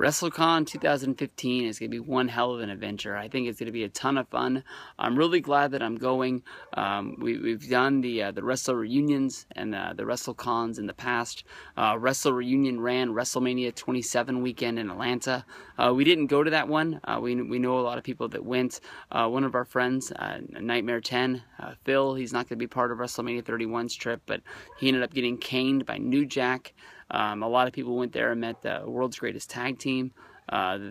Wrestlecon 2015 is going to be one hell of an adventure. I think it's going to be a ton of fun. I'm really glad that I'm going. We've done the Wrestle Reunions and the Wrestlecons in the past. Wrestle Reunion ran WrestleMania 27 weekend in Atlanta. We didn't go to that one. We know a lot of people that went. One of our friends, Nightmare 10, Phil, he's not going to be part of WrestleMania 31's trip, but he ended up getting caned by New Jack. A lot of people went there and met the world's greatest tag team.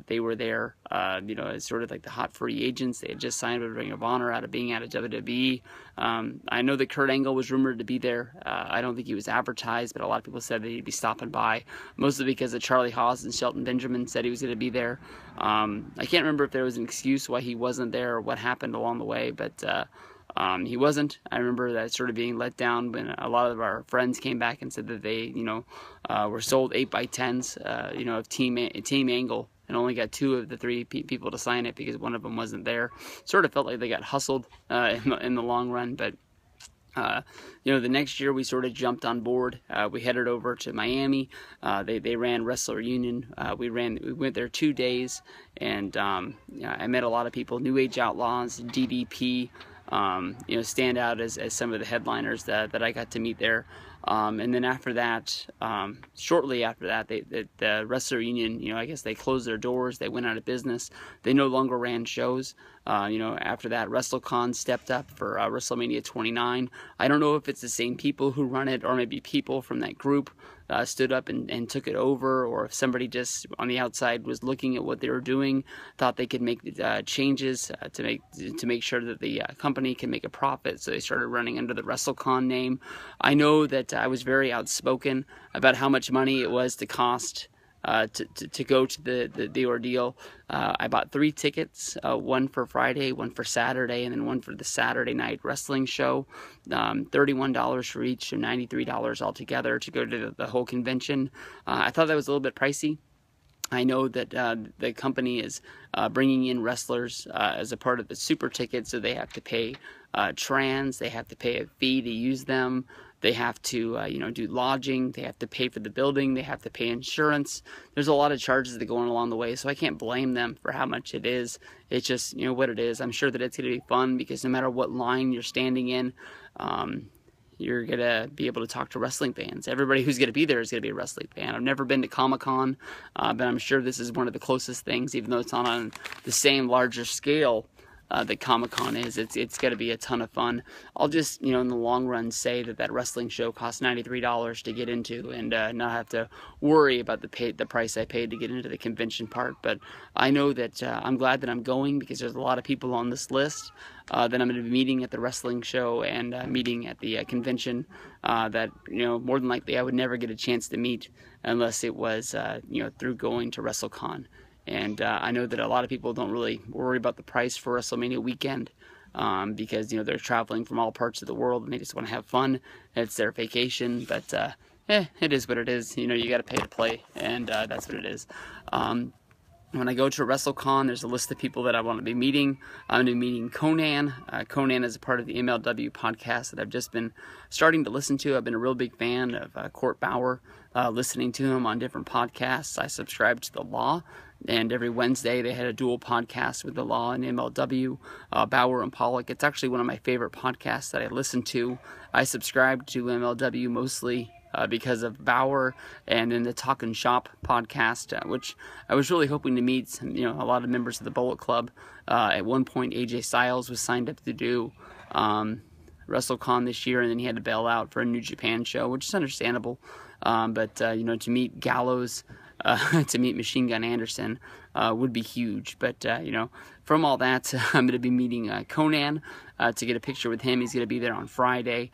They were there, as sort of like the hot free agents. They had just signed with Ring of Honor out of being out of WWE. I know that Kurt Angle was rumored to be there. I don't think he was advertised, but a lot of people said that he'd be stopping by, mostly because of Charlie Haas and Shelton Benjamin said he was going to be there. I can't remember if there was an excuse why he wasn't there or what happened along the way, but he wasn't. I remember that sort of being let down when a lot of our friends came back and said that they, were sold 8x10s, of Team Angle, and only got 2 of the 3 people to sign it because one of them wasn't there. Sort of felt like they got hustled in the long run, but the next year we sort of jumped on board. We headed over to Miami. They ran Wrestle Reunion. We went there 2 days, and I met a lot of people, New Age Outlaws, DDP. Stand out as some of the headliners that I got to meet there. And then after that, shortly after that, the Wrestle Reunion, I guess they closed their doors. They went out of business. They no longer ran shows. After that, Wrestlecon stepped up for WrestleMania 29. I don't know if it's the same people who run it or maybe people from that group stood up and took it over, or if somebody just on the outside was looking at what they were doing, thought they could make changes to make sure that the company can make a profit, so they started running under the Wrestlecon name. I know that I was very outspoken about how much money it was to cost to go to the ordeal. I bought 3 tickets, one for Friday, one for Saturday, and then one for the Saturday night wrestling show. $31 for each, so $93 altogether to go to the whole convention. I thought that was a little bit pricey. I know that the company is bringing in wrestlers as a part of the super ticket, so they have to pay trans, they have to pay a fee to use them, they have to do lodging, they have to pay for the building, they have to pay insurance. There's a lot of charges that go on along the way, so I can't blame them for how much it is. It's just what it is. I'm sure that it's going to be fun because no matter what line you're standing in, you're going to be able to talk to wrestling fans. Everybody who's going to be there is going to be a wrestling fan. I've never been to Comic-Con, but I'm sure this is one of the closest things, even though it's not on the same larger scale that Comic-Con is. It's going to be a ton of fun. I'll just, in the long run, say that wrestling show costs $93 to get into, and not have to worry about the price I paid to get into the convention part. But I know that I'm glad that I'm going because there's a lot of people on this list that I'm going to be meeting at the wrestling show and meeting at the convention that, more than likely I would never get a chance to meet unless it was, through going to Wrestlecon. And I know that a lot of people don't really worry about the price for WrestleMania weekend because, they're traveling from all parts of the world and they just want to have fun. It's their vacation, but it is what it is. You got to pay to play, and that's what it is. When I go to Wrestlecon, there's a list of people that I want to be meeting. I'm going to be meeting Conan. Conan is a part of the MLW podcast that I've just been starting to listen to. I've been a real big fan of Court Bauer, listening to him on different podcasts. I subscribe to The Law, and every Wednesday they had a dual podcast with The Law and MLW, Bauer and Pollock. It's actually one of my favorite podcasts that I listen to. I subscribe to MLW mostly because of Bauer, and then the Talkin' Shop podcast, which I was really hoping to meet a lot of members of the Bullet Club. At one point, AJ Styles was signed up to do WrestleCon this year, and then he had to bail out for a New Japan show, which is understandable. But to meet Gallows, to meet Machine Gun Anderson would be huge. But, from all that, I'm going to be meeting Conan to get a picture with him. He's going to be there on Friday.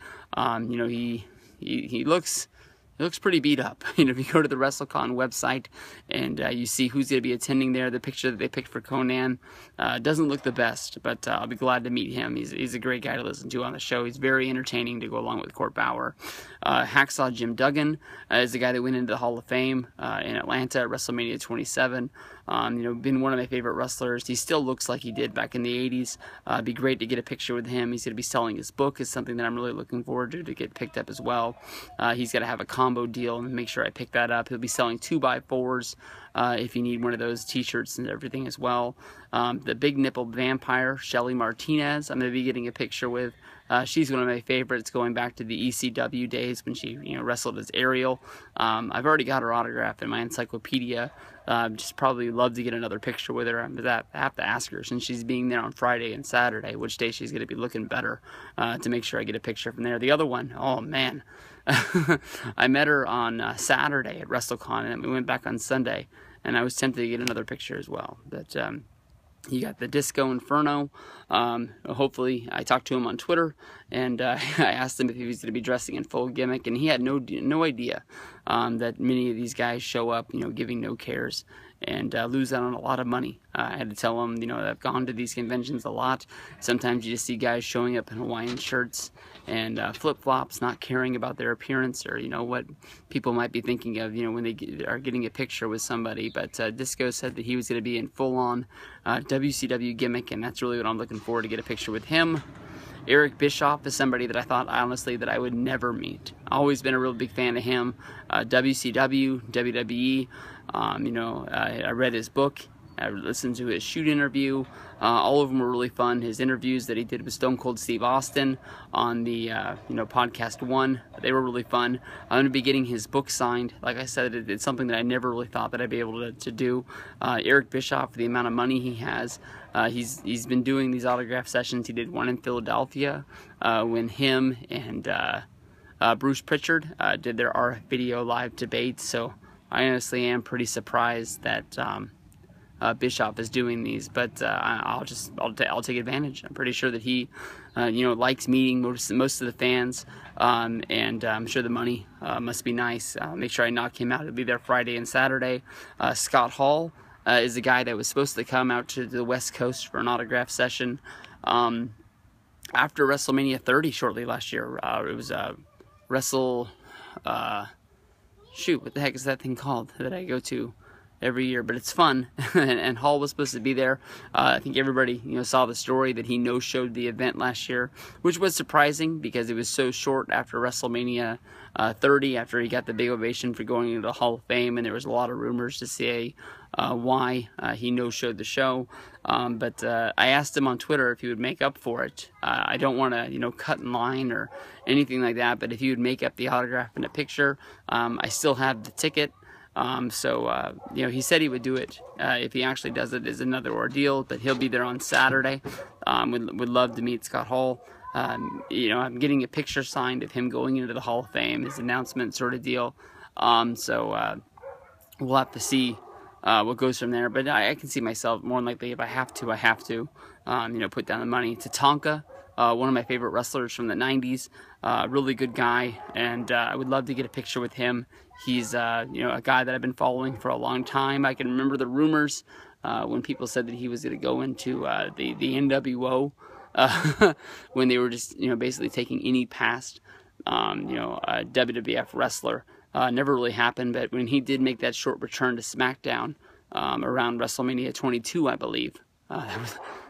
He looks pretty beat up. If you go to the Wrestlecon website and you see who's going to be attending there, the picture that they picked for Conan doesn't look the best, but I'll be glad to meet him. He's a great guy to listen to on the show. He's very entertaining to go along with Court Bauer. Hacksaw Jim Duggan is the guy that went into the Hall of Fame in Atlanta at WrestleMania 27. Been one of my favorite wrestlers. He still looks like he did back in the 80s. It'd be great to get a picture with him. He's going to be selling his book. Is something that I'm really looking forward to get picked up as well. He's got to have a combo deal and make sure I pick that up. He'll be selling 2x4s if you need one of those t-shirts and everything as well. The Big Nipple Vampire, Shelly Martinez, I'm going to be getting a picture with. She's one of my favorites going back to the ECW days when she wrestled as Ariel. I've already got her autograph in my encyclopedia. Just probably love to get another picture with her. I have to ask her, since she's being there on Friday and Saturday, which day she's going to be looking better, to make sure I get a picture from there. The other one, oh man, I met her on Saturday at Wrestlecon, and we went back on Sunday, and I was tempted to get another picture as well. But you got the Disco Inferno. Hopefully, I talked to him on Twitter, and I asked him if he was going to be dressing in full gimmick, and he had no idea that many of these guys show up, giving no cares, and lose out on a lot of money. I had to tell him, that I've gone to these conventions a lot. Sometimes you just see guys showing up in Hawaiian shirts and flip-flops, not caring about their appearance or, what people might be thinking of, when they are getting a picture with somebody. But Disco said that he was going to be in full-on WCW gimmick, and that's really what I'm looking forward to, get a picture with him. Eric Bischoff is somebody that I thought, honestly, that I would never meet. Always been a real big fan of him. WCW, WWE, I read his book. I listened to his shoot interview. All of them were really fun. His interviews that he did with Stone Cold Steve Austin on the podcast 1, they were really fun. I'm going to be getting his book signed. Like I said, it's something that I never really thought that I'd be able to do. Eric Bischoff, for the amount of money he has, he's been doing these autograph sessions. He did one in Philadelphia when him and Bruce Pritchard did their RF Video live debate. So I honestly am pretty surprised that Bischoff is doing these, but I'll take advantage. I'm pretty sure that he likes meeting most of the fans, and I'm sure the money must be nice. Make sure I knock him out. He'll be there Friday and Saturday. Scott Hall is the guy that was supposed to come out to the West Coast for an autograph session after WrestleMania 30 shortly last year. It was shoot, what the heck is that thing called that I go to every year? But it's fun. and Hall was supposed to be there. I think everybody saw the story that he no-showed the event last year, which was surprising because it was so short after WrestleMania 30, after he got the big ovation for going into the Hall of Fame, and there was a lot of rumors to say why he no-showed the show. But I asked him on Twitter if he would make up for it. I don't want to cut in line or anything like that, but if he would make up the autograph and a picture, I still have the ticket. So he said he would do it. If he actually does it, is another ordeal, but he'll be there on Saturday. Would love to meet Scott Hall. I'm getting a picture signed of him going into the Hall of Fame, his announcement sort of deal. So we'll have to see what goes from there. But I can see myself, more than likely, if I have to, put down the money. Tatanka, one of my favorite wrestlers from the 90s, really good guy, and I would love to get a picture with him. He's a guy that I've been following for a long time. I can remember the rumors when people said that he was going to go into the NWO when they were just basically taking any past WWF wrestler. Never really happened, but when he did make that short return to SmackDown around WrestleMania 22, I believe,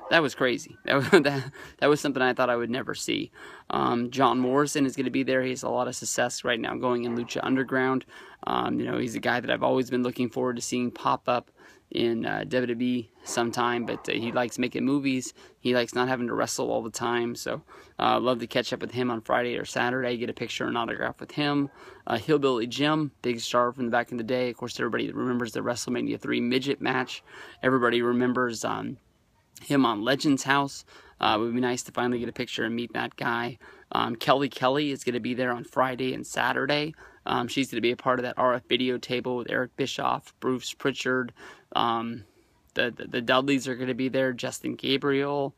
that was crazy. That was something I thought I would never see. John Morrison is going to be there. He has a lot of success right now going in Lucha Underground. He's a guy that I've always been looking forward to seeing pop up in WWE sometime, but he likes making movies. He likes not having to wrestle all the time, so I'd love to catch up with him on Friday or Saturday, get a picture and autograph with him. Hillbilly Jim, big star from the back in the day. Of course, everybody remembers the WrestleMania 3 midget match. Everybody remembers him on Legends House. It would be nice to finally get a picture and meet that guy. Kelly is going to be there on Friday and Saturday. She's going to be a part of that RF video table with Eric Bischoff, Bruce Pritchard. The Dudleys are going to be there. Justin Gabriel.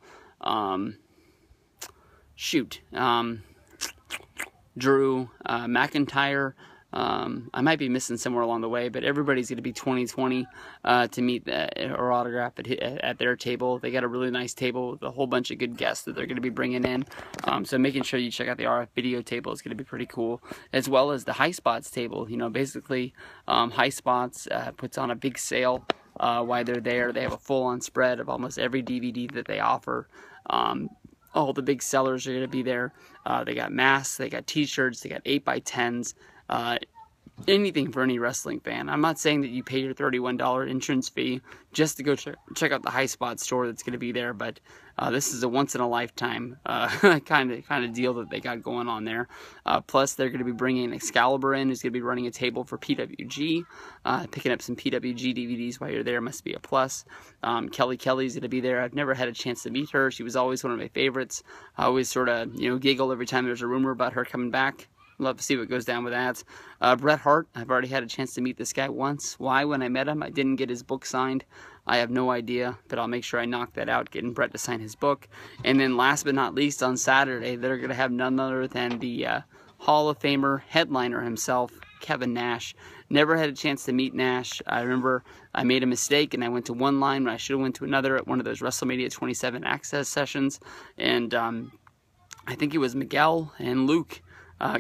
Drew McIntyre. I might be missing somewhere along the way, but everybody's going to be 2020 to meet or autograph at their table. They got a really nice table with a whole bunch of good guests that they're going to be bringing in. So making sure you check out the RF video table is going to be pretty cool, as well as the High Spots table. Basically, High Spots puts on a big sale while they're there. They have a full-on spread of almost every DVD that they offer. All the big sellers are going to be there. They got masks, they got t-shirts, they got 8x10s. anything for any wrestling fan. I'm not saying that you pay your $31 entrance fee just to go check out the High Spot store that's going to be there, but this is a once-in-a-lifetime kind of deal that they got going on there. Plus, they're going to be bringing Excalibur in, who's going to be running a table for PWG. Picking up some PWG DVDs while you're there must be a plus. Kelly's going to be there. I've never had a chance to meet her. She was always one of my favorites. I always sort of, giggle every time there's a rumor about her coming back. Love to see what goes down with that. Bret Hart, I've already had a chance to meet this guy once. Why, when I met him, I didn't get his book signed? I have no idea, but I'll make sure I knock that out, getting Bret to sign his book. And then last but not least, on Saturday, they're going to have none other than the Hall of Famer headliner himself, Kevin Nash. Never had a chance to meet Nash. I remember I made a mistake and I went to one line when I should have went to another at one of those WrestleMania 27 access sessions. And I think it was Miguel and Luke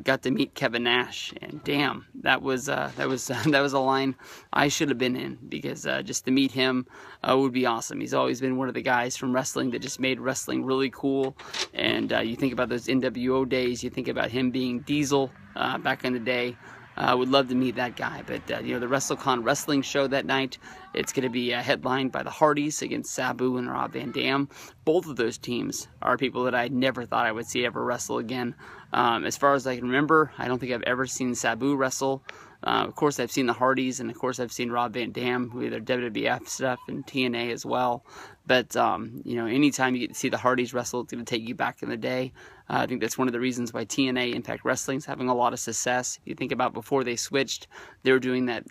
got to meet Kevin Nash, and damn, that was a line I should have been in, because just to meet him would be awesome. He's always been one of the guys from wrestling that just made wrestling really cool. And you think about those NWO days, you think about him being Diesel back in the day. I would love to meet that guy. But, the Wrestlecon wrestling show that night, it's going to be headlined by the Hardys against Sabu and Rob Van Dam. Both of those teams are people that I never thought I would see ever wrestle again. As far as I can remember, I don't think I've ever seen Sabu wrestle. Of course, I've seen the Hardys, and of course, I've seen Rob Van Dam with their WWF stuff and TNA as well. But, anytime you get to see the Hardys wrestle, it's going to take you back in the day. I think that's one of the reasons why TNA Impact Wrestling is having a lot of success. You think about before they switched, they were doing that,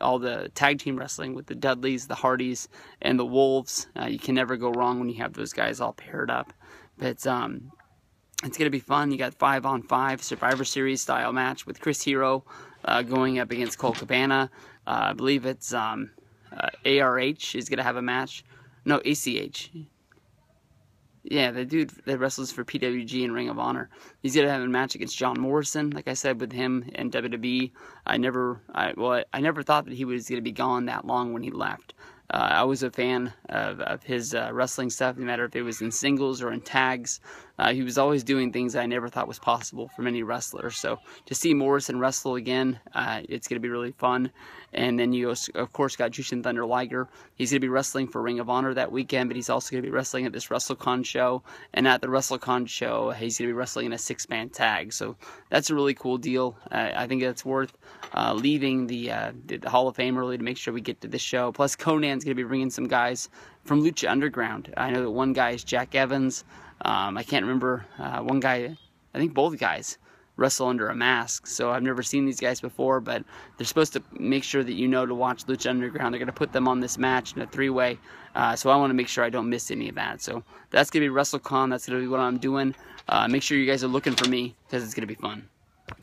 all the tag team wrestling with the Dudleys, the Hardys, and the Wolves. You can never go wrong when you have those guys all paired up. But it's going to be fun. You got 5-on-5 Survivor Series style match with Chris Hero going up against Colt Cabana. I believe it's ARH is going to have a match. No, ACH. Yeah, the dude that wrestles for PWG and Ring of Honor. He's going to have a match against John Morrison. Like I said, with him and WWE, I never thought that he was going to be gone that long when he left. I was a fan of his wrestling stuff, no matter if it was in singles or in tags. He was always doing things I never thought was possible for many wrestlers. So to see Morrison wrestle again, it's going to be really fun. And then you, of course, got Jushin Thunder Liger. He's going to be wrestling for Ring of Honor that weekend, but he's also going to be wrestling at this Wrestlecon show. And at the Wrestlecon show, he's going to be wrestling in a 6-man tag. So that's a really cool deal. I think that's worth leaving the Hall of Fame early to make sure we get to this show. Plus, Conan's going to be bringing some guys from Lucha Underground. I know that one guy is Jack Evans. I can't remember. One guy, I think both guys wrestle under a mask. So I've never seen these guys before, but they're supposed to make sure that to watch Lucha Underground. They're going to put them on this match in a 3-way. So I want to make sure I don't miss any of that. So that's going to be WrestleCon. That's going to be what I'm doing. Make sure you guys are looking for me, because it's going to be fun.